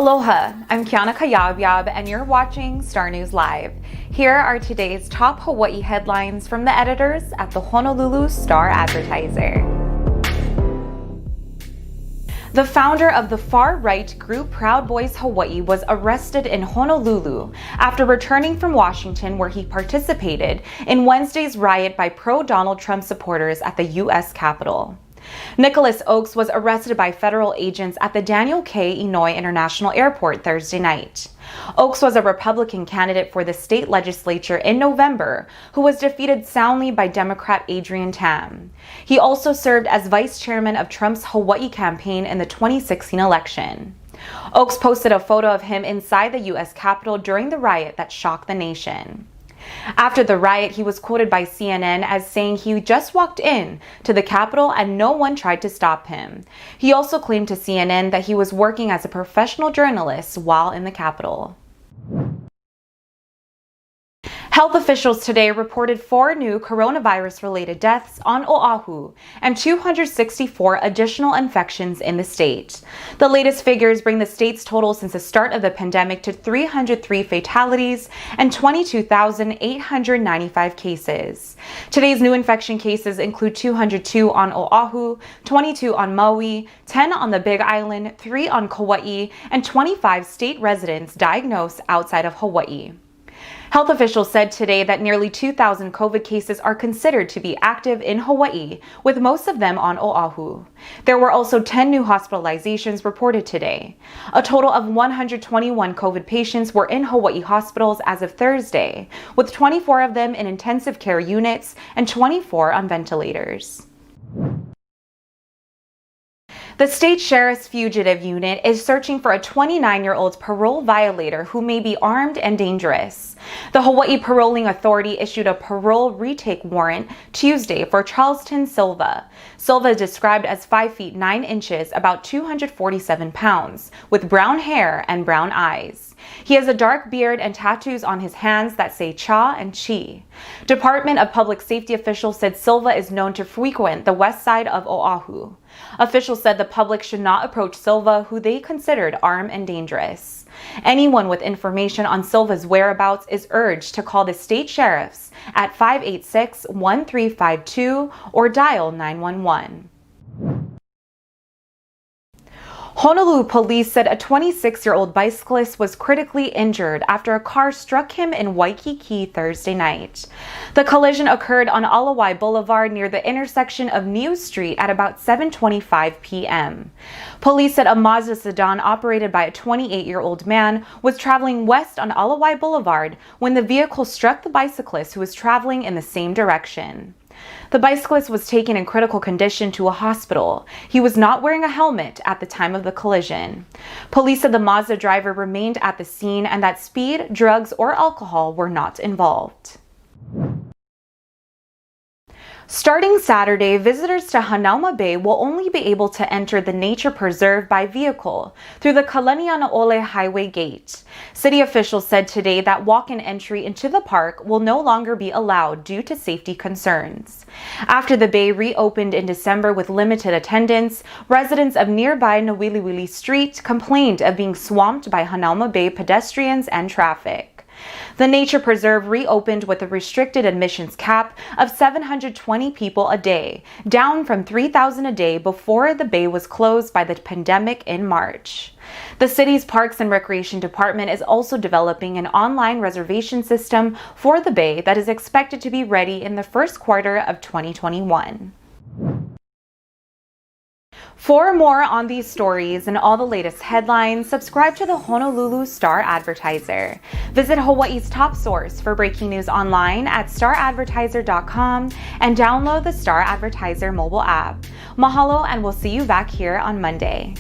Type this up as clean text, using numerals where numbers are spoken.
Aloha, I'm Kiana Cayabyab and you're watching Star News Live. Here are today's top Hawaii headlines from the editors at the Honolulu Star-Advertiser. The founder of the far-right group Proud Boys Hawaii was arrested in Honolulu after returning from Washington, where he participated in Wednesday's riot by pro-Donald Trump supporters at the U.S. Capitol. Nicholas Oakes was arrested by federal agents at the Daniel K. Inouye International Airport Thursday night. Oakes was a Republican candidate for the state legislature in November who was defeated soundly by Democrat Adrian Tam. He also served as vice chairman of Trump's Hawaii campaign in the 2016 election. Oakes posted a photo of him inside the U.S. Capitol during the riot that shocked the nation. After the riot, he was quoted by CNN as saying he just walked in to the Capitol and no one tried to stop him. He also claimed to CNN that he was working as a professional journalist while in the Capitol. Health officials today reported 4 new coronavirus-related deaths on Oahu and 264 additional infections in the state. The latest figures bring the state's total since the start of the pandemic to 303 fatalities and 22,895 cases. Today's new infection cases include 202 on Oahu, 22 on Maui, 10 on the Big Island, 3 on Kauai, and 25 state residents diagnosed outside of Hawaii. Health officials said today that nearly 2,000 COVID cases are considered to be active in Hawaii, with most of them on Oahu. There were also 10 new hospitalizations reported today. A total of 121 COVID patients were in Hawaii hospitals as of Thursday, with 24 of them in intensive care units and 24 on ventilators. The state sheriff's fugitive unit is searching for a 29-year-old parole violator who may be armed and dangerous. The Hawaii Paroling Authority issued a parole retake warrant Tuesday for Charleston Silva. Silva is described as 5 feet 9 inches, about 247 pounds, with brown hair and brown eyes. He has a dark beard and tattoos on his hands that say Cha and Chi. Department of Public Safety officials said Silva is known to frequent the west side of Oahu. Officials said the public should not approach Silva, who they considered armed and dangerous. Anyone with information on Silva's whereabouts is urged to call the state sheriffs at 586-1352 or dial 911. Honolulu police said a 26-year-old bicyclist was critically injured after a car struck him in Waikiki Thursday night. The collision occurred on Alawai Boulevard near the intersection of Niu Street at about 7:25 p.m. Police said a Mazda sedan operated by a 28-year-old man was traveling west on Alawai Boulevard when the vehicle struck the bicyclist who was traveling in the same direction. The bicyclist was taken in critical condition to a hospital. He was not wearing a helmet at the time of the collision. Police said the Mazda driver remained at the scene and that speed, drugs, or alcohol were not involved. Starting Saturday, visitors to Hanauma Bay will only be able to enter the nature preserve by vehicle through the Kalanianaole Highway Gate. City officials said today that walk-in entry into the park will no longer be allowed due to safety concerns. After the bay reopened in December with limited attendance, residents of nearby Nawiliwili Street complained of being swamped by Hanauma Bay pedestrians and traffic. The nature preserve reopened with a restricted admissions cap of 720 people a day, down from 3,000 a day before the bay was closed by the pandemic in March. The city's Parks and Recreation Department is also developing an online reservation system for the bay that is expected to be ready in the first quarter of 2021. For more on these stories and all the latest headlines, subscribe to the Honolulu Star-Advertiser. Visit Hawaii's top source for breaking news online at staradvertiser.com and download the Star-Advertiser mobile app. Mahalo, and we'll see you back here on Monday.